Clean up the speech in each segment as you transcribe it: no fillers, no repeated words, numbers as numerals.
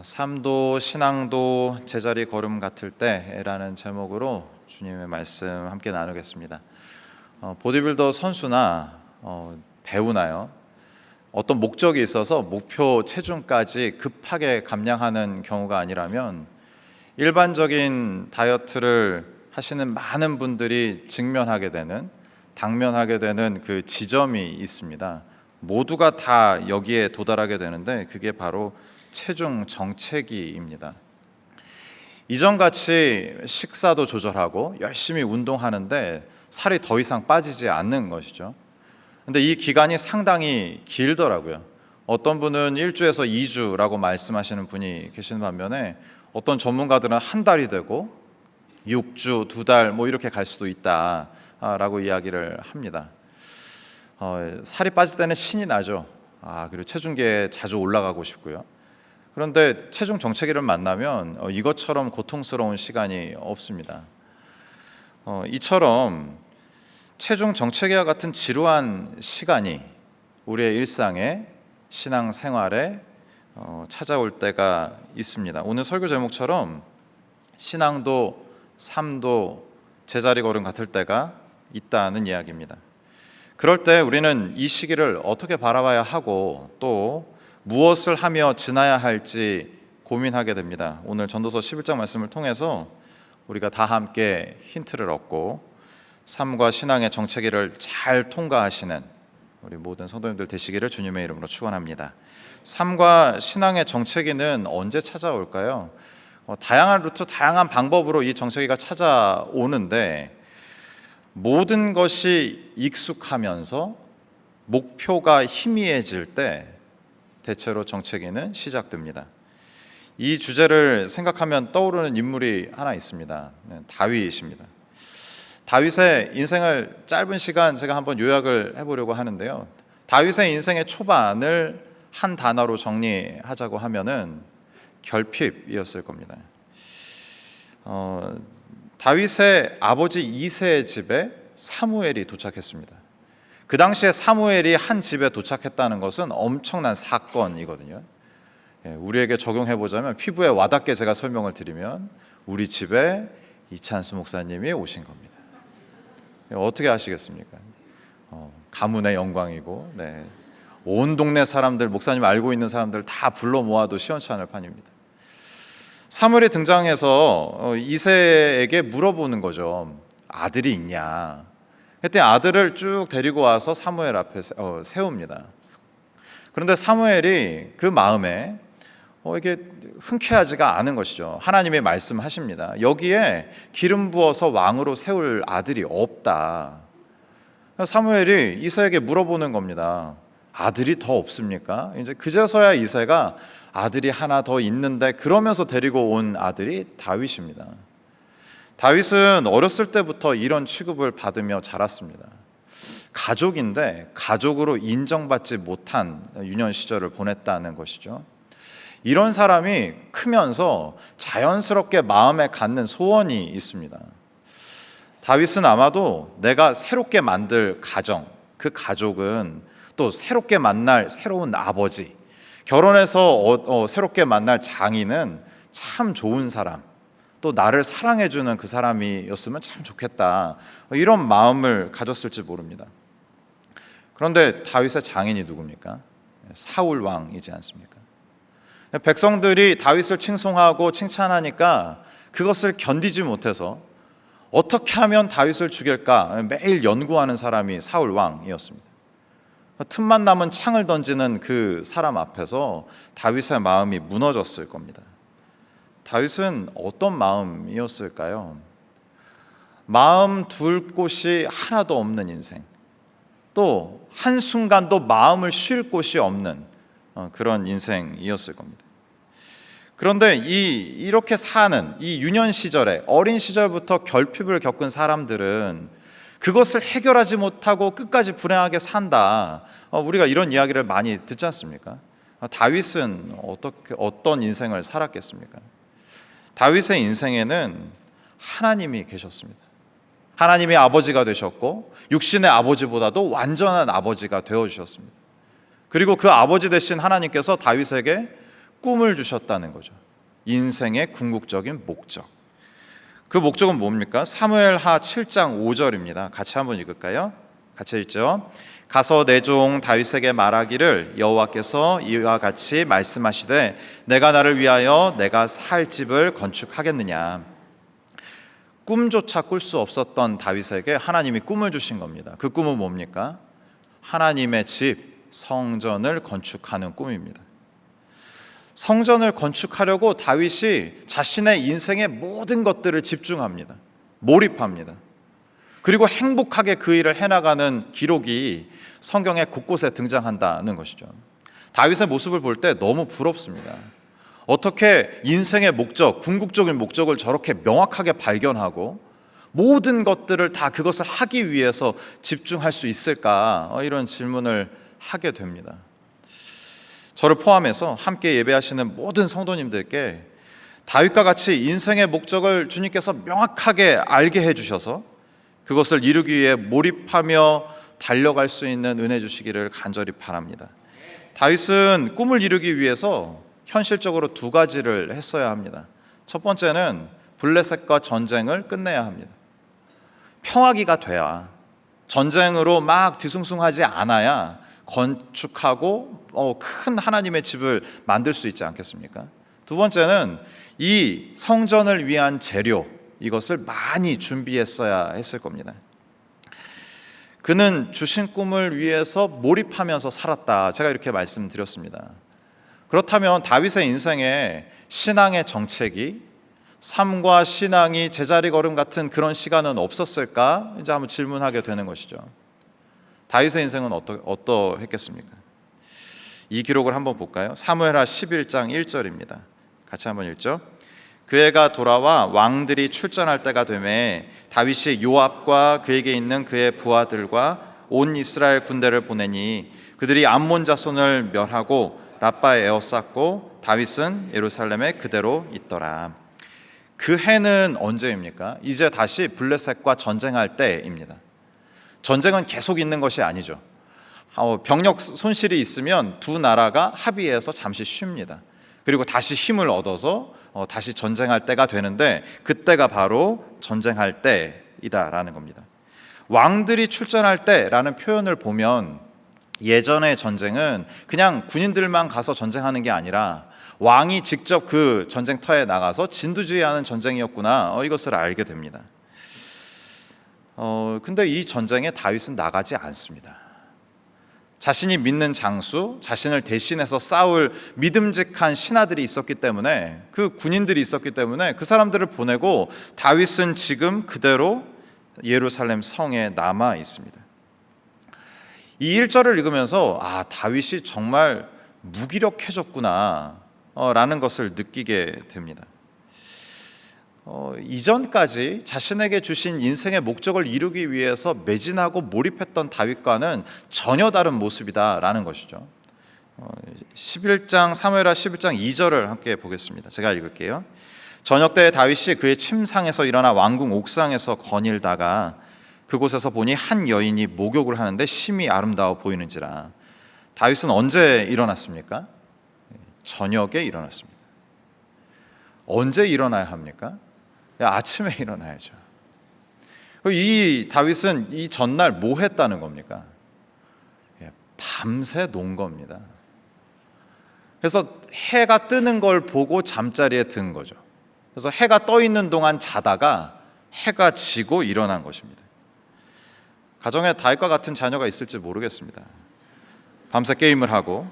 삶도 신앙도 제자리 걸음 같을 때라는 제목으로 주님의 말씀 함께 나누겠습니다. 보디빌더 선수나 배우나요? 어떤 목적이 있어서 목표 체중까지 급하게 감량하는 경우가 아니라면 일반적인 다이어트를 하시는 많은 분들이 당면하게 되는 그 지점이 있습니다. 모두가 다 여기에 도달하게 되는데 그게 바로 체중 정체기입니다. 이전같이 식사도 조절하고 열심히 운동하는데 살이 더 이상 빠지지 않는 것이죠. 근데 이 기간이 상당히 길더라고요. 어떤 분은 1주에서 2주라고 말씀하시는 분이 계시는 반면에 어떤 전문가들은 한 달이 되고 6주, 2달 이렇게 갈 수도 있다라고 이야기를 합니다. 살이 빠질 때는 신이 나죠. 그리고 체중계에 자주 올라가고 싶고요. 그런데 체중 정체기를 만나면 이것처럼 고통스러운 시간이 없습니다. 이처럼 체중 정체기와 같은 지루한 시간이 우리의 일상에, 신앙 생활에 찾아올 때가 있습니다. 오늘 설교 제목처럼 신앙도 삶도 제자리 걸음 같을 때가 있다는 이야기입니다. 그럴 때 우리는 이 시기를 어떻게 바라봐야 하고 또 무엇을 하며 지나야 할지 고민하게 됩니다. 오늘 전도서 11장 말씀을 통해서 우리가 다 함께 힌트를 얻고 삶과 신앙의 정체기를 잘 통과하시는 우리 모든 성도님들 되시기를 주님의 이름으로 축원합니다. 삶과 신앙의 정체기는 언제 찾아올까요? 다양한 루트, 다양한 방법으로 이 정체기가 찾아오는데 모든 것이 익숙하면서 목표가 희미해질 때 대체로 정체기는 시작됩니다. 이 주제를 생각하면 떠오르는 인물이 하나 있습니다. 다윗입니다. 다윗의 인생을 짧은 시간 제가 한번 요약을 해보려고 하는데요. 다윗의 인생의 초반을 한 단어로 정리하자고 하면은 결핍이었을 겁니다. 다윗의 아버지 이새의 집에 사무엘이 도착했습니다. 그 당시에 사무엘이 한 집에 도착했다는 것은 엄청난 사건이거든요. 우리에게 적용해보자면 피부에 와닿게 제가 설명을 드리면 우리 집에 이찬수 목사님이 오신 겁니다. 어떻게 아시겠습니까? 가문의 영광이고 온 동네 사람들, 목사님 알고 있는 사람들 다 불러 모아도 시원찮을 판입니다. 사무엘이 등장해서 이새에게 물어보는 거죠. 아들이 있냐? 그때 아들을 쭉 데리고 와서 사무엘 앞에 세웁니다. 그런데 사무엘이 그 마음에 이게 흔쾌하지가 않은 것이죠. 하나님이 말씀하십니다. 여기에 기름 부어서 왕으로 세울 아들이 없다. 사무엘이 이새에게 물어보는 겁니다. 아들이 더 없습니까? 이제 그제서야 이새가 아들이 하나 더 있는데 그러면서 데리고 온 아들이 다윗입니다. 다윗은 어렸을 때부터 이런 취급을 받으며 자랐습니다. 가족인데 가족으로 인정받지 못한 유년 시절을 보냈다는 것이죠. 이런 사람이 크면서 자연스럽게 마음에 갖는 소원이 있습니다. 다윗은 아마도 내가 새롭게 만들 가정, 그 가족은 또 새롭게 만날 새로운 아버지, 결혼해서 새롭게 만날 장인은 참 좋은 사람, 또 나를 사랑해주는 그 사람이었으면 참 좋겠다, 이런 마음을 가졌을지 모릅니다. 그런데 다윗의 장인이 누굽니까? 사울 왕이지 않습니까? 백성들이 다윗을 칭송하고 칭찬하니까 그것을 견디지 못해서 어떻게 하면 다윗을 죽일까 매일 연구하는 사람이 사울 왕이었습니다. 틈만 남은 창을 던지는 그 사람 앞에서 다윗의 마음이 무너졌을 겁니다. 다윗은 어떤 마음이었을까요? 마음 둘 곳이 하나도 없는 인생, 또 한순간도 마음을 쉴 곳이 없는 그런 인생이었을 겁니다. 그런데 이렇게 사는 이 유년 시절에, 어린 시절부터 결핍을 겪은 사람들은 그것을 해결하지 못하고 끝까지 불행하게 산다, 우리가 이런 이야기를 많이 듣지 않습니까? 다윗은 어떤 인생을 살았겠습니까? 다윗의 인생에는 하나님이 계셨습니다. 하나님이 아버지가 되셨고 육신의 아버지보다도 완전한 아버지가 되어주셨습니다. 그리고 그 아버지 되신 하나님께서 다윗에게 꿈을 주셨다는 거죠. 인생의 궁극적인 목적. 그 목적은 뭡니까? 사무엘하 7장 5절입니다. 같이 한번 읽을까요? 같이 읽죠. 가서 내 종 다윗에게 말하기를 여호와께서 이와 같이 말씀하시되 내가 나를 위하여 내가 살 집을 건축하겠느냐. 꿈조차 꿀 수 없었던 다윗에게 하나님이 꿈을 주신 겁니다. 그 꿈은 뭡니까? 하나님의 집, 성전을 건축하는 꿈입니다. 성전을 건축하려고 다윗이 자신의 인생의 모든 것들을 집중합니다. 몰입합니다. 그리고 행복하게 그 일을 해나가는 기록이 성경의 곳곳에 등장한다는 것이죠. 다윗의 모습을 볼 때 너무 부럽습니다. 어떻게 인생의 목적, 궁극적인 목적을 저렇게 명확하게 발견하고 모든 것들을 다 그것을 하기 위해서 집중할 수 있을까? 이런 질문을 하게 됩니다. 저를 포함해서 함께 예배하시는 모든 성도님들께 다윗과 같이 인생의 목적을 주님께서 명확하게 알게 해주셔서 그것을 이루기 위해 몰입하며 달려갈 수 있는 은혜 주시기를 간절히 바랍니다. 다윗은 꿈을 이루기 위해서 현실적으로 두 가지를 했어야 합니다. 첫 번째는 블레셋과 전쟁을 끝내야 합니다. 평화기가 돼야, 전쟁으로 막 뒤숭숭하지 않아야 건축하고 큰 하나님의 집을 만들 수 있지 않겠습니까? 두 번째는 이 성전을 위한 재료, 이것을 많이 준비했어야 했을 겁니다. 그는 주신 꿈을 위해서 몰입하면서 살았다. 제가 이렇게 말씀드렸습니다. 그렇다면 다윗의 인생에 신앙의 정체기, 삶과 신앙이 제자리 걸음 같은 그런 시간은 없었을까? 이제 한번 질문하게 되는 것이죠. 다윗의 인생은 어떠했겠습니까? 이 기록을 한번 볼까요? 사무엘하 11장 1절입니다. 같이 한번 읽죠. 그 해가 돌아와 왕들이 출전할 때가 되매 다윗이 요압과 그에게 있는 그의 부하들과 온 이스라엘 군대를 보내니 그들이 암몬 자손을 멸하고 라빠에 에워쌌고 다윗은 예루살렘에 그대로 있더라. 그 해는 언제입니까? 이제 다시 블레셋과 전쟁할 때입니다. 전쟁은 계속 있는 것이 아니죠. 병력 손실이 있으면 두 나라가 합의해서 잠시 쉽니다. 그리고 다시 힘을 얻어서 다시 전쟁할 때가 되는데 그때가 바로 전쟁할 때이다라는 겁니다. 왕들이 출전할 때라는 표현을 보면 예전의 전쟁은 그냥 군인들만 가서 전쟁하는 게 아니라 왕이 직접 그 전쟁터에 나가서 진두지휘하는 전쟁이었구나, 이것을 알게 됩니다. 근데 이 전쟁에 다윗은 나가지 않습니다. 자신이 믿는 장수, 자신을 대신해서 싸울 믿음직한 신하들이 있었기 때문에, 그 군인들이 있었기 때문에 그 사람들을 보내고 다윗은 지금 그대로 예루살렘 성에 남아 있습니다. 이 1절을 읽으면서 다윗이 정말 무기력해졌구나 라는 것을 느끼게 됩니다. 이전까지 자신에게 주신 인생의 목적을 이루기 위해서 매진하고 몰입했던 다윗과는 전혀 다른 모습이다라는 것이죠. 11장 사무엘하 11장 2절을 함께 보겠습니다. 제가 읽을게요. 저녁 때 다윗이 그의 침상에서 일어나 왕궁 옥상에서 거닐다가 그곳에서 보니 한 여인이 목욕을 하는데 심히 아름다워 보이는지라. 다윗은 언제 일어났습니까? 저녁에 일어났습니다. 언제 일어나야 합니까? 아침에 일어나야죠. 이 다윗은 이 전날 뭐 했다는 겁니까? 밤새 논 겁니다. 그래서 해가 뜨는 걸 보고 잠자리에 든 거죠. 그래서 해가 떠 있는 동안 자다가 해가 지고 일어난 것입니다. 가정에 다윗과 같은 자녀가 있을지 모르겠습니다. 밤새 게임을 하고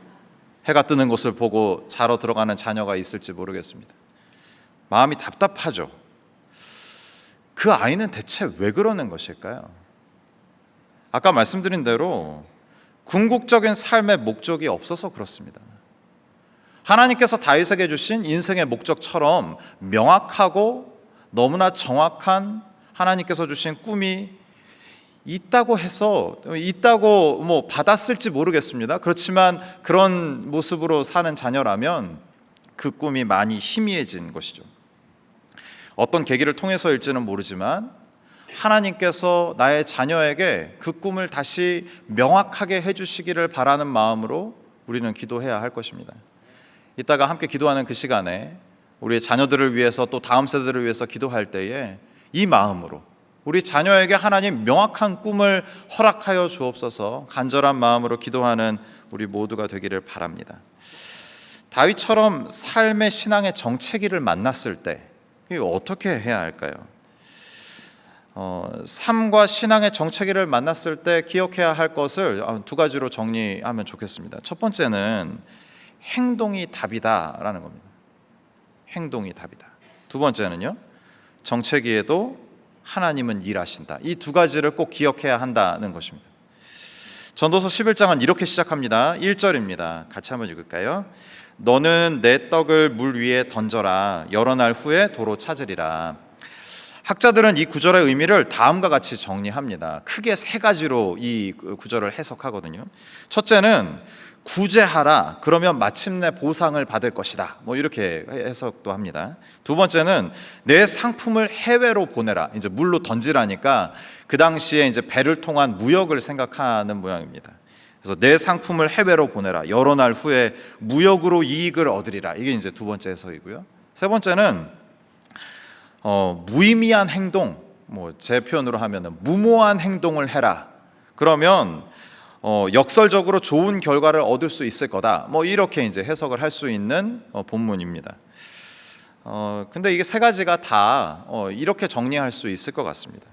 해가 뜨는 것을 보고 자러 들어가는 자녀가 있을지 모르겠습니다. 마음이 답답하죠. 그 아이는 대체 왜 그러는 것일까요? 아까 말씀드린 대로 궁극적인 삶의 목적이 없어서 그렇습니다. 하나님께서 다윗에게 주신 인생의 목적처럼 명확하고 너무나 정확한 하나님께서 주신 꿈이 있다고 해서 있다고 받았을지 모르겠습니다. 그렇지만 그런 모습으로 사는 자녀라면 그 꿈이 많이 희미해진 것이죠. 어떤 계기를 통해서일지는 모르지만 하나님께서 나의 자녀에게 그 꿈을 다시 명확하게 해주시기를 바라는 마음으로 우리는 기도해야 할 것입니다. 이따가 함께 기도하는 그 시간에 우리 자녀들을 위해서 또 다음 세대를 위해서 기도할 때에 이 마음으로 우리 자녀에게 하나님 명확한 꿈을 허락하여 주옵소서 간절한 마음으로 기도하는 우리 모두가 되기를 바랍니다. 다윗처럼 삶의 신앙의 정체기를 만났을 때 어떻게 해야 할까요? 삶과 신앙의 정체기를 만났을 때 기억해야 할 것을 두 가지로 정리하면 좋겠습니다. 첫 번째는 행동이 답이다라는 겁니다. 행동이 답이다. 두 번째는요, 정체기에도 하나님은 일하신다. 이 두 가지를 꼭 기억해야 한다는 것입니다. 전도서 11장은 이렇게 시작합니다. 1절입니다. 같이 한번 읽을까요? 너는 내 떡을 물 위에 던져라. 여러 날 후에 도로 찾으리라. 학자들은 이 구절의 의미를 다음과 같이 정리합니다. 크게 세 가지로 이 구절을 해석하거든요. 첫째는 구제하라. 그러면 마침내 보상을 받을 것이다. 이렇게 해석도 합니다. 두 번째는 내 상품을 해외로 보내라. 이제 물로 던지라니까 그 당시에 이제 배를 통한 무역을 생각하는 모양입니다. 그래서 내 상품을 해외로 보내라. 여러 날 후에 무역으로 이익을 얻으리라. 이게 이제 두 번째 해석이고요. 세 번째는 무의미한 행동, 제 표현으로 하면은 무모한 행동을 해라. 그러면 역설적으로 좋은 결과를 얻을 수 있을 거다. 이렇게 이제 해석을 할 수 있는 본문입니다. 근데 이게 세 가지가 다 이렇게 정리할 수 있을 것 같습니다.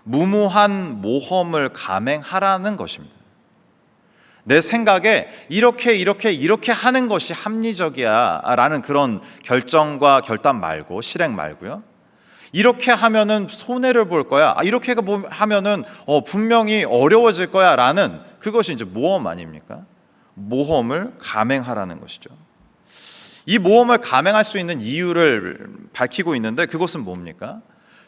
무모한 모험을 감행하라는 것입니다. 내 생각에 이렇게 하는 것이 합리적이야 라는 그런 결정과 결단 말고, 실행 말고요. 이렇게 하면은 손해를 볼 거야. 이렇게 하면은 분명히 어려워질 거야 라는 그것이 이제 모험 아닙니까? 모험을 감행하라는 것이죠. 이 모험을 감행할 수 있는 이유를 밝히고 있는데 그것은 뭡니까?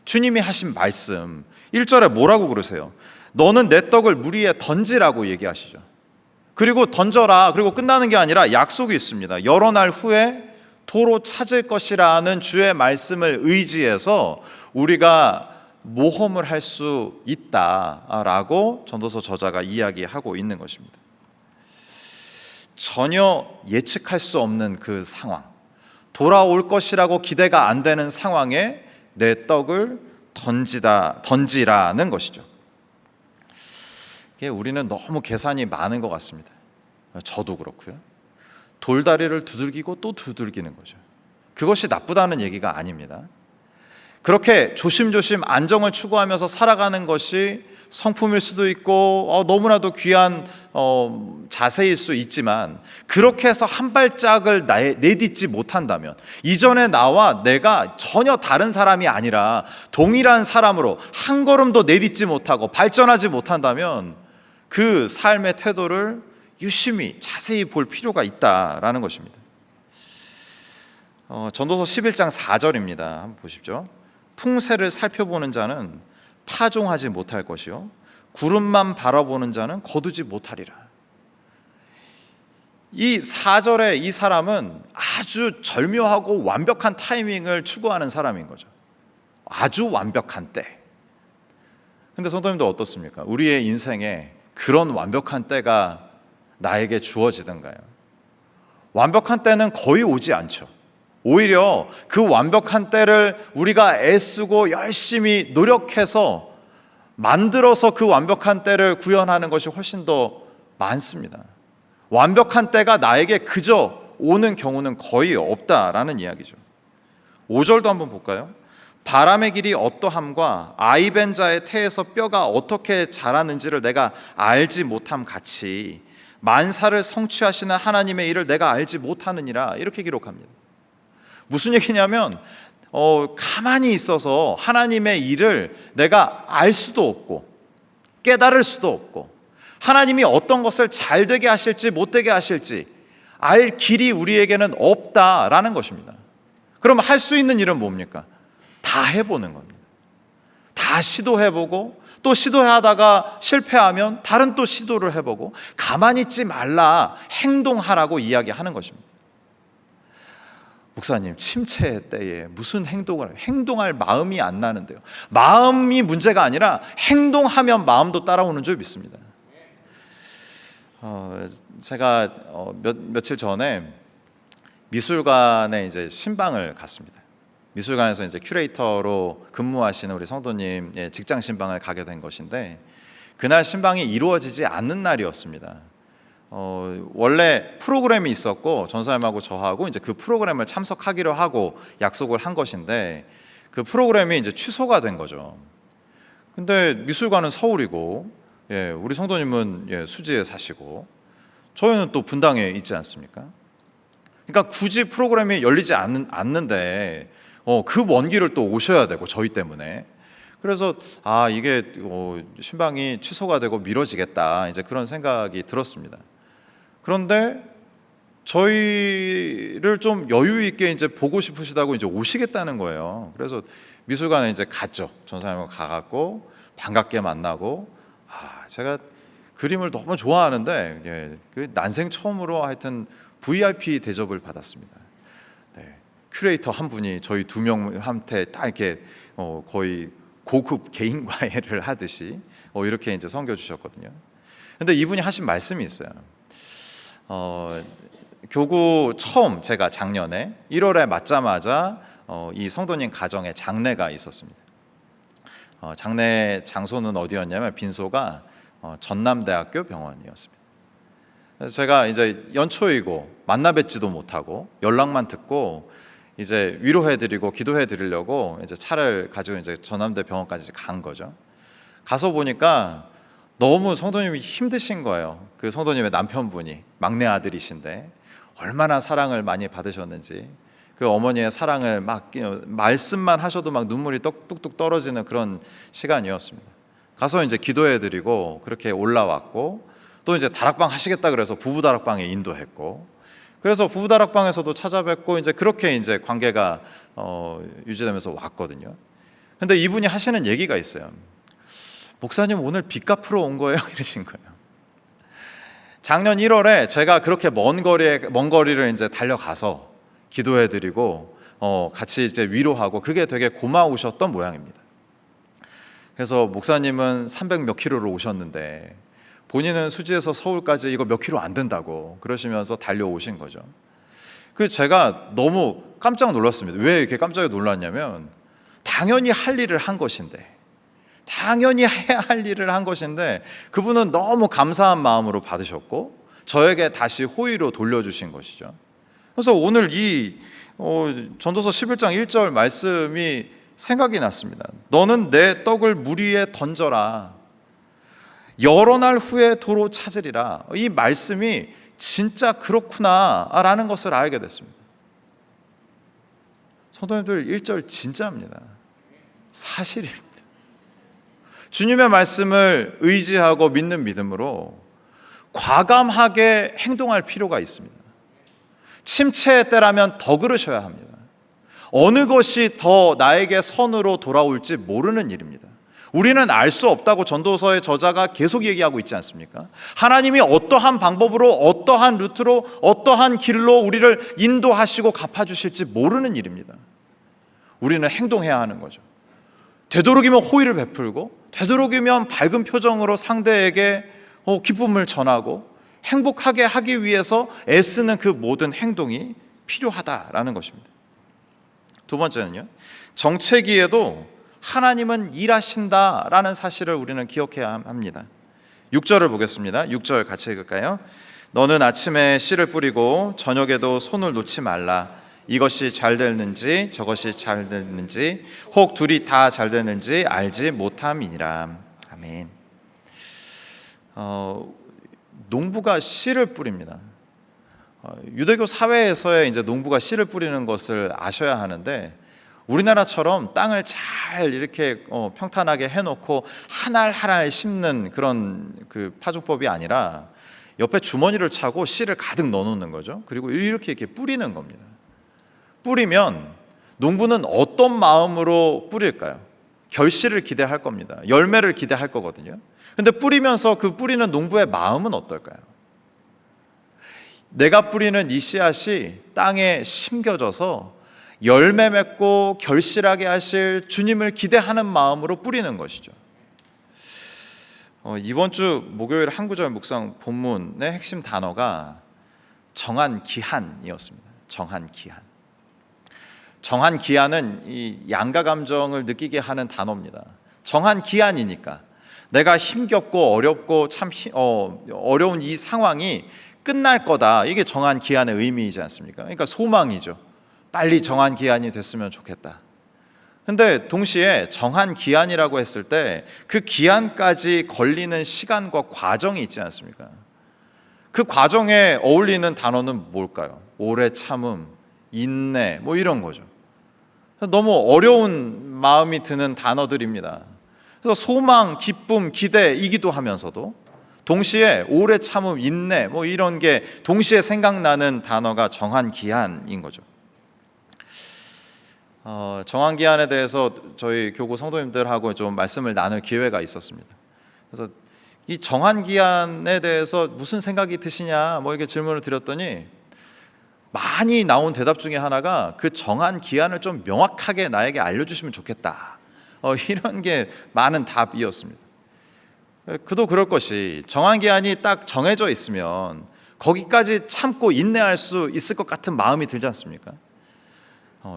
주님이 하신 말씀 1절에 뭐라고 그러세요? 너는 내 떡을 물 위에 던지라고 얘기하시죠. 그리고 던져라. 그리고 끝나는 게 아니라 약속이 있습니다. 여러 날 후에 도로 찾을 것이라는 주의 말씀을 의지해서 우리가 모험을 할 수 있다라고 전도서 저자가 이야기하고 있는 것입니다. 전혀 예측할 수 없는 그 상황, 돌아올 것이라고 기대가 안 되는 상황에 내 떡을 던지라는 것이죠. 우리는 너무 계산이 많은 것 같습니다. 저도 그렇고요. 돌다리를 두들기고 또 두들기는 거죠. 그것이 나쁘다는 얘기가 아닙니다. 그렇게 조심조심 안정을 추구하면서 살아가는 것이 성품일 수도 있고 너무나도 귀한 자세일 수 있지만, 그렇게 해서 한 발짝을 내딛지 못한다면, 이전에 나와 내가 전혀 다른 사람이 아니라 동일한 사람으로 한 걸음도 내딛지 못하고 발전하지 못한다면 그 삶의 태도를 유심히 자세히 볼 필요가 있다라는 것입니다. 전도서 11장 4절입니다. 한번 보십시오. 풍세를 살펴보는 자는 파종하지 못할 것이요 구름만 바라보는 자는 거두지 못하리라. 이 4절에 이 사람은 아주 절묘하고 완벽한 타이밍을 추구하는 사람인 거죠. 아주 완벽한 때. 근데 성도님도 어떻습니까? 우리의 인생에 그런 완벽한 때가 나에게 주어지던가요? 완벽한 때는 거의 오지 않죠. 오히려 그 완벽한 때를 우리가 애쓰고 열심히 노력해서 만들어서 그 완벽한 때를 구현하는 것이 훨씬 더 많습니다. 완벽한 때가 나에게 그저 오는 경우는 거의 없다라는 이야기죠. 5절도 한번 볼까요? 바람의 길이 어떠함과 아이벤 자의 태에서 뼈가 어떻게 자라는지를 내가 알지 못함 같이 만사를 성취하시는 하나님의 일을 내가 알지 못하느니라. 이렇게 기록합니다. 무슨 얘기냐면 가만히 있어서 하나님의 일을 내가 알 수도 없고 깨달을 수도 없고, 하나님이 어떤 것을 잘 되게 하실지 못 되게 하실지 알 길이 우리에게는 없다라는 것입니다. 그럼 할 수 있는 일은 뭡니까? 다 해보는 겁니다. 다 시도해보고, 또 시도하다가 실패하면 다른 또 시도를 해보고, 가만히 있지 말라, 행동하라고 이야기하는 것입니다. 목사님, 침체 때에 무슨 행동할 마음이 안 나는데요. 마음이 문제가 아니라 행동하면 마음도 따라오는 줄 믿습니다. 제가 며칠 전에 미술관에 이제 신방을 갔습니다. 미술관에서 이제 큐레이터로 근무하시는 우리 성도님의 직장 신방을 가게 된 것인데, 그날 신방이 이루어지지 않는 날이었습니다. 원래 프로그램이 있었고 전사님하고 저하고 이제 그 프로그램을 참석하기로 하고 약속을 한 것인데, 그 프로그램이 이제 취소가 된 거죠. 근데 미술관은 서울이고, 우리 성도님은 수지에 사시고, 저희는 또 분당에 있지 않습니까? 그러니까 굳이 프로그램이 열리지 않는데 그 먼 길을 또 오셔야 되고, 저희 때문에. 그래서 이게 신방이 취소가 되고 미뤄지겠다, 이제 그런 생각이 들었습니다. 그런데 저희를 좀 여유 있게 이제 보고 싶으시다고 이제 오시겠다는 거예요. 그래서 미술관에 이제 갔죠. 전사님하고 가갖고 반갑게 만나고, 제가 그림을 너무 좋아하는데 그 난생 처음으로 하여튼 VIP 대접을 받았습니다. 큐레이터 한 분이 저희 두 명한테 딱 이렇게 거의 고급 개인 과외를 하듯이 이렇게 이제 섬겨 주셨거든요. 근데 이분이 하신 말씀이 있어요. 교구 처음 제가 작년에 1월에 맞자마자 이 성도님 가정에 장례가 있었습니다. 장례 장소는 어디였냐면 빈소가 전남대학교 병원이었습니다. 그래서 제가 이제 연초이고 만나 뵙지도 못하고 연락만 듣고 이제 위로해드리고 기도해드리려고 이제 차를 가지고 이제 전남대 병원까지 간 거죠. 가서 보니까 너무 성도님이 힘드신 거예요. 그 성도님의 남편분이 막내 아들이신데 얼마나 사랑을 많이 받으셨는지, 그 어머니의 사랑을 막 말씀만 하셔도 막 눈물이 뚝뚝 떨어지는 그런 시간이었습니다. 가서 이제 기도해드리고 그렇게 올라왔고, 또 이제 다락방 하시겠다 그래서 부부 다락방에 인도했고, 그래서 부부 다락방에서도 찾아뵙고 이제 그렇게 이제 관계가 유지되면서 왔거든요. 근데 이분이 하시는 얘기가 있어요. 목사님 오늘 빚 갚으러 온 거예요? 이러신 거예요. 작년 1월에 제가 그렇게 먼 거리를 이제 달려가서 기도해드리고 같이 이제 위로하고 그게 되게 고마우셨던 모양입니다. 그래서 목사님은 300 몇 킬로로 오셨는데 본인은 수지에서 서울까지 이거 몇 킬로 안 된다고 그러시면서 달려오신 거죠. 그 제가 너무 깜짝 놀랐습니다. 왜 이렇게 깜짝 놀랐냐면, 당연히 할 일을 한 것인데, 당연히 해야 할 일을 한 것인데 그분은 너무 감사한 마음으로 받으셨고 저에게 다시 호의로 돌려주신 것이죠. 그래서 오늘 이 전도서 11장 1절 말씀이 생각이 났습니다. 너는 내 떡을 물 위에 던져라, 여러 날 후에 도로 찾으리라. 이 말씀이 진짜 그렇구나 라는 것을 알게 됐습니다. 성도님들, 1절 진짜입니다. 사실입니다. 주님의 말씀을 의지하고 믿는 믿음으로 과감하게 행동할 필요가 있습니다. 침체의 때라면 더 그러셔야 합니다. 어느 것이 더 나에게 선으로 돌아올지 모르는 일입니다. 우리는 알 수 없다고 전도서의 저자가 계속 얘기하고 있지 않습니까? 하나님이 어떠한 방법으로, 어떠한 루트로, 어떠한 길로 우리를 인도하시고 갚아주실지 모르는 일입니다. 우리는 행동해야 하는 거죠. 되도록이면 호의를 베풀고, 되도록이면 밝은 표정으로 상대에게 기쁨을 전하고 행복하게 하기 위해서 애쓰는 그 모든 행동이 필요하다라는 것입니다. 두 번째는요, 정체기에도 하나님은 일하신다라는 사실을 우리는 기억해야 합니다. 6절을 보겠습니다. 6절 같이 읽을까요? 너는 아침에 씨를 뿌리고 저녁에도 손을 놓지 말라. 이것이 잘 됐는지 저것이 잘 됐는지 혹 둘이 다 잘 됐는지 알지 못함이니라. 아멘. 농부가 씨를 뿌립니다. 유대교 사회에서의 이제 농부가 씨를 뿌리는 것을 아셔야 하는데, 우리나라처럼 땅을 잘 이렇게 평탄하게 해놓고 한 알 한 알 심는 그런 그 파종법이 아니라 옆에 주머니를 차고 씨를 가득 넣어놓는 거죠. 그리고 이렇게 뿌리는 겁니다. 뿌리면 농부는 어떤 마음으로 뿌릴까요? 결실을 기대할 겁니다. 열매를 기대할 거거든요. 근데 뿌리면서 그 뿌리는 농부의 마음은 어떨까요? 내가 뿌리는 이 씨앗이 땅에 심겨져서 열매 맺고 결실하게 하실 주님을 기대하는 마음으로 뿌리는 것이죠. 이번 주 목요일 한 구절 묵상 본문의 핵심 단어가 정한 기한이었습니다. 정한 기한. 정한 기한은 이 양가 감정을 느끼게 하는 단어입니다. 정한 기한이니까 내가 힘겹고 어렵고 참 어려운 이 상황이 끝날 거다. 이게 정한 기한의 의미이지 않습니까? 그러니까 소망이죠. 빨리 정한 기한이 됐으면 좋겠다. 근데 동시에 정한 기한이라고 했을 때 그 기한까지 걸리는 시간과 과정이 있지 않습니까? 그 과정에 어울리는 단어는 뭘까요? 오래 참음, 인내, 뭐 이런 거죠. 너무 어려운 마음이 드는 단어들입니다. 그래서 소망, 기쁨, 기대이기도 하면서도 동시에 오래 참음, 인내, 뭐 이런 게 동시에 생각나는 단어가 정한 기한인 거죠. 정한 기한에 대해서 저희 교구 성도님들하고 좀 말씀을 나눌 기회가 있었습니다. 그래서 이 정한 기한에 대해서 무슨 생각이 드시냐 뭐 이렇게 질문을 드렸더니 많이 나온 대답 중에 하나가 그 정한 기한을 좀 명확하게 나에게 알려주시면 좋겠다. 이런 게 많은 답이었습니다. 그도 그럴 것이 정한 기한이 딱 정해져 있으면 거기까지 참고 인내할 수 있을 것 같은 마음이 들지 않습니까?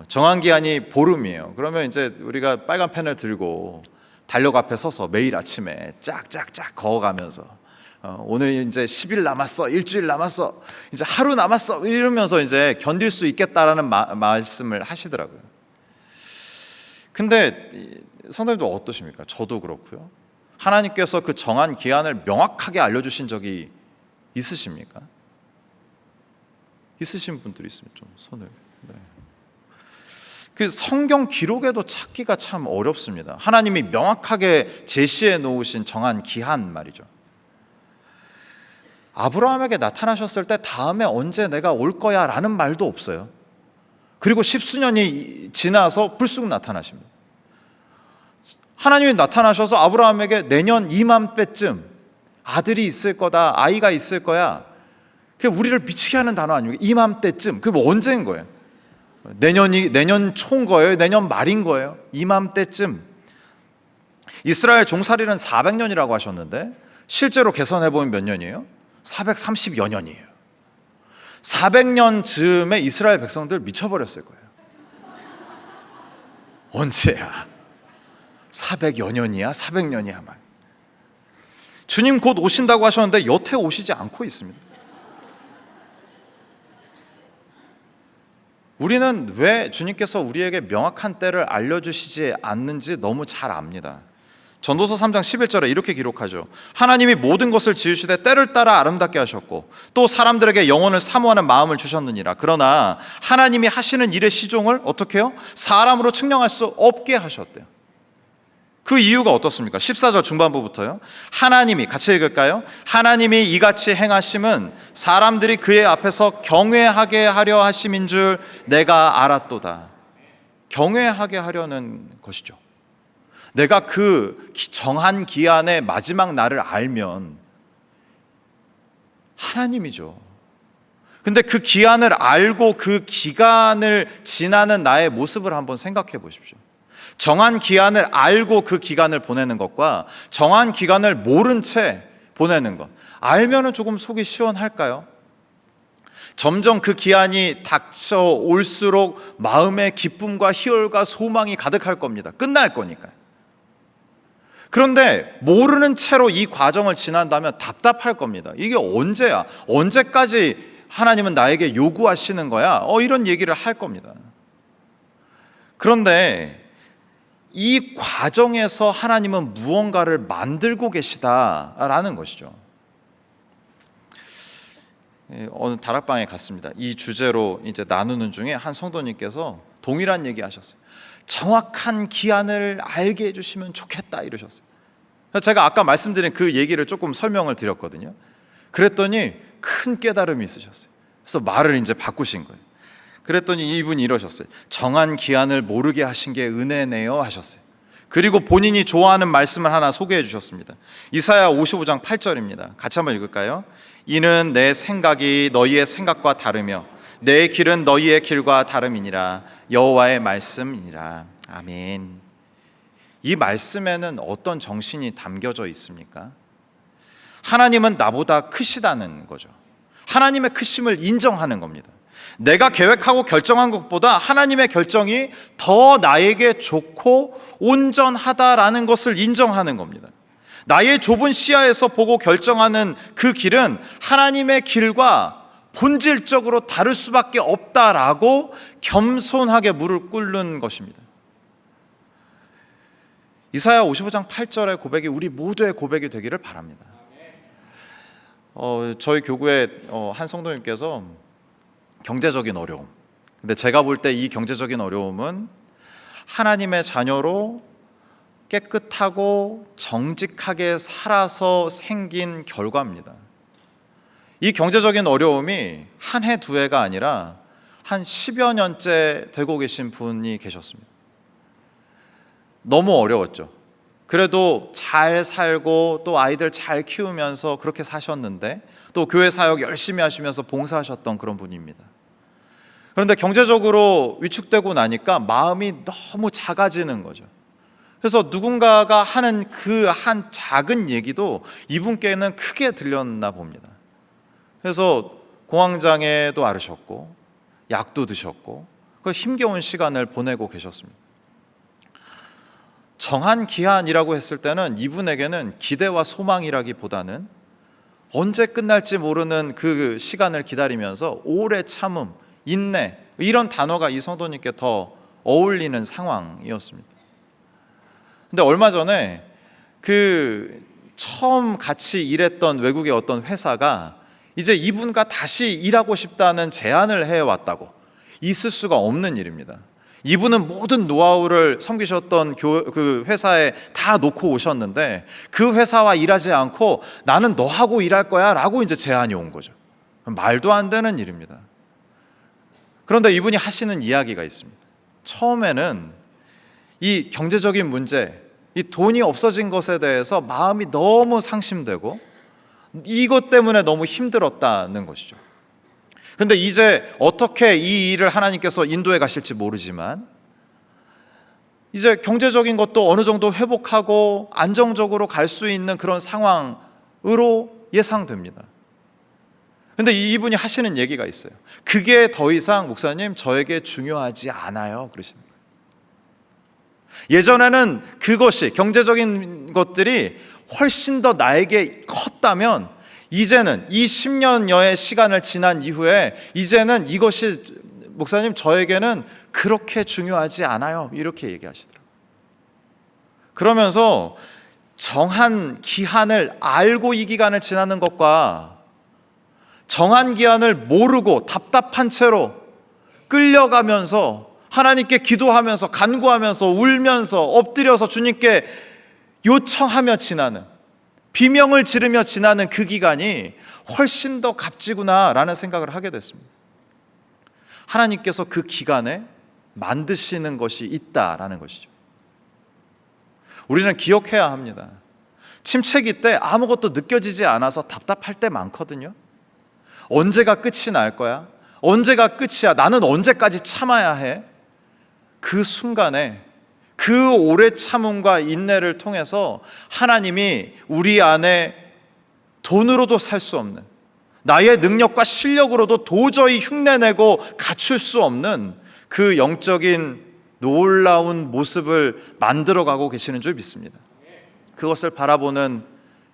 정한 기한이 보름이에요. 그러면 이제 우리가 빨간 펜을 들고 달력 앞에 서서 매일 아침에 짝짝짝 그어가면서 오늘 이제 10일 남았어, 일주일 남았어, 이제 하루 남았어 이러면서 이제 견딜 수 있겠다라는 말씀을 하시더라고요. 근데 성도님도 어떠십니까? 저도 그렇고요. 하나님께서 그 정한 기한을 명확하게 알려주신 적이 있으십니까? 있으신 분들이 있으면 좀 손을. 네. 그 성경 기록에도 찾기가 참 어렵습니다. 하나님이 명확하게 제시해 놓으신 정한 기한 말이죠. 아브라함에게 나타나셨을 때 다음에 언제 내가 올 거야 라는 말도 없어요. 그리고 십수년이 지나서 불쑥 나타나십니다. 하나님이 나타나셔서 아브라함에게 내년 이맘때쯤 아들이 있을 거다, 아이가 있을 거야. 그게 우리를 미치게 하는 단어 아닙니까? 이맘때쯤. 그게 뭐 언제인 거예요? 내년 초인 거예요? 내년 말인 거예요? 이맘때쯤. 이스라엘 종살이는 400년이라고 하셨는데 실제로 계산해보면 몇 년이에요? 430여 년이에요. 400년 즈음에 이스라엘 백성들 미쳐버렸을 거예요. 언제야? 400여 년이야? 400년이야? 말. 주님 곧 오신다고 하셨는데 여태 오시지 않고 있습니다. 우리는 왜 주님께서 우리에게 명확한 때를 알려주시지 않는지 너무 잘 압니다. 전도서 3장 11절에 이렇게 기록하죠. 하나님이 모든 것을 지으시되 때를 따라 아름답게 하셨고 또 사람들에게 영혼을 사모하는 마음을 주셨느니라. 그러나 하나님이 하시는 일의 시종을 어떻게 해요? 사람으로 측량할 수 없게 하셨대요. 그 이유가 어떻습니까? 14절 중반부부터요. 하나님이, 같이 읽을까요? 하나님이 이같이 행하심은 사람들이 그의 앞에서 경외하게 하려 하심인 줄 내가 알았도다. 경외하게 하려는 것이죠. 내가 그 정한 기한의 마지막 날을 알면 하나님이죠. 근데 그 기한을 알고 그 기간을 지나는 나의 모습을 한번 생각해 보십시오. 정한 기한을 알고 그 기간을 보내는 것과 정한 기간을 모른 채 보내는 것, 알면은 조금 속이 시원할까요? 점점 그 기한이 닥쳐올수록 마음의 기쁨과 희열과 소망이 가득할 겁니다. 끝날 거니까요. 그런데 모르는 채로 이 과정을 지난다면 답답할 겁니다. 이게 언제야? 언제까지 하나님은 나에게 요구하시는 거야? 이런 얘기를 할 겁니다. 그런데 이 과정에서 하나님은 무언가를 만들고 계시다라는 것이죠. 어느 다락방에 갔습니다. 이 주제로 이제 나누는 중에 한 성도님께서 동일한 얘기 하셨어요. 정확한 기한을 알게 해주시면 좋겠다 이러셨어요. 제가 아까 말씀드린 그 얘기를 조금 설명을 드렸거든요. 그랬더니 큰 깨달음이 있으셨어요. 그래서 말을 이제 바꾸신 거예요. 그랬더니 이분이 이러셨어요. 정한 기한을 모르게 하신 게 은혜네요 하셨어요. 그리고 본인이 좋아하는 말씀을 하나 소개해 주셨습니다. 이사야 55장 8절입니다. 같이 한번 읽을까요? 이는 내 생각이 너희의 생각과 다르며 내 길은 너희의 길과 다름이니라. 여호와의 말씀이니라. 아멘. 이 말씀에는 어떤 정신이 담겨져 있습니까? 하나님은 나보다 크시다는 거죠. 하나님의 크심을 인정하는 겁니다. 내가 계획하고 결정한 것보다 하나님의 결정이 더 나에게 좋고 온전하다라는 것을 인정하는 겁니다. 나의 좁은 시야에서 보고 결정하는 그 길은 하나님의 길과 본질적으로 다를 수밖에 없다라고 겸손하게 무릎 꿇는 것입니다. 이사야 55장 8절의 고백이 우리 모두의 고백이 되기를 바랍니다. 저희 교구의 한 성도님께서 경제적인 어려움, 근데 제가 볼 때 이 경제적인 어려움은 하나님의 자녀로 깨끗하고 정직하게 살아서 생긴 결과입니다. 이 경제적인 어려움이 한 해, 두 해가 아니라 한 10여 년째 되고 계신 분이 계셨습니다. 너무 어려웠죠. 그래도 잘 살고 또 아이들 잘 키우면서 그렇게 사셨는데 또 교회 사역 열심히 하시면서 봉사하셨던 그런 분입니다. 그런데 경제적으로 위축되고 나니까 마음이 너무 작아지는 거죠. 그래서 누군가가 하는 그 한 작은 얘기도 이분께는 크게 들렸나 봅니다. 그래서 공황장애도 앓으셨고 약도 드셨고 그 힘겨운 시간을 보내고 계셨습니다. 정한 기한이라고 했을 때는 이분에게는 기대와 소망이라기보다는 언제 끝날지 모르는 그 시간을 기다리면서 오래 참음, 인내, 이런 단어가 이 성도님께 더 어울리는 상황이었습니다. 근데 얼마 전에 그 처음 같이 일했던 외국의 어떤 회사가 이제 이분과 다시 일하고 싶다는 제안을 해왔다고. 있을 수가 없는 일입니다. 이분은 모든 노하우를 섬기셨던 그 회사에 다 놓고 오셨는데 그 회사와 일하지 않고 나는 너하고 일할 거야 라고 이제 제안이 온 거죠. 말도 안 되는 일입니다. 그런데 이분이 하시는 이야기가 있습니다. 처음에는 이 경제적인 문제, 이 돈이 없어진 것에 대해서 마음이 너무 상심되고 이것 때문에 너무 힘들었다는 것이죠. 근데 이제 어떻게 이 일을 하나님께서 인도해 가실지 모르지만 이제 경제적인 것도 어느 정도 회복하고 안정적으로 갈 수 있는 그런 상황으로 예상됩니다. 근데 이분이 하시는 얘기가 있어요. 그게 더 이상 목사님 저에게 중요하지 않아요 그러시는 거예요. 예전에는 그것이 경제적인 것들이 훨씬 더 나에게 컸다면 이제는 이 10년여의 시간을 지난 이후에 이제는 이것이 목사님 저에게는 그렇게 중요하지 않아요 이렇게 얘기하시더라고요. 그러면서 정한 기한을 알고 이 기간을 지나는 것과 정한 기한을 모르고 답답한 채로 끌려가면서 하나님께 기도하면서 간구하면서 울면서 엎드려서 주님께 요청하며 지나는, 비명을 지르며 지나는 그 기간이 훨씬 더 값지구나라는 생각을 하게 됐습니다. 하나님께서 그 기간에 만드시는 것이 있다라는 것이죠. 우리는 기억해야 합니다. 침체기 때 아무것도 느껴지지 않아서 답답할 때 많거든요. 언제가 끝이 날 거야? 언제가 끝이야? 나는 언제까지 참아야 해? 그 순간에 그 오래 참음과 인내를 통해서 하나님이 우리 안에 돈으로도 살 수 없는, 나의 능력과 실력으로도 도저히 흉내내고 갖출 수 없는 그 영적인 놀라운 모습을 만들어가고 계시는 줄 믿습니다. 그것을 바라보는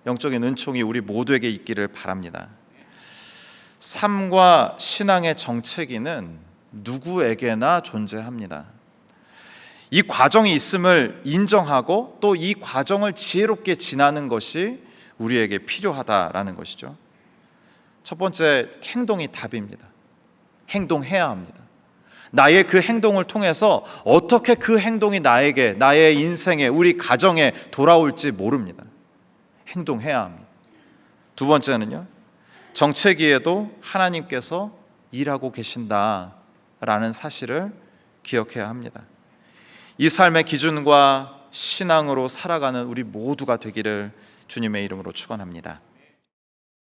영적인 은총이 우리 모두에게 있기를 바랍니다. 삶과 신앙의 정체기는 누구에게나 존재합니다. 이 과정이 있음을 인정하고 또 이 과정을 지혜롭게 지나는 것이 우리에게 필요하다라는 것이죠. 첫 번째, 행동이 답입니다. 행동해야 합니다. 나의 그 행동을 통해서 어떻게 그 행동이 나에게, 나의 인생에, 우리 가정에 돌아올지 모릅니다. 행동해야 합니다. 두 번째는요, 정체기에도 하나님께서 일하고 계신다라는 사실을 기억해야 합니다. 이 삶의 기준과 신앙으로 살아가는 우리 모두가 되기를 주님의 이름으로 축원합니다.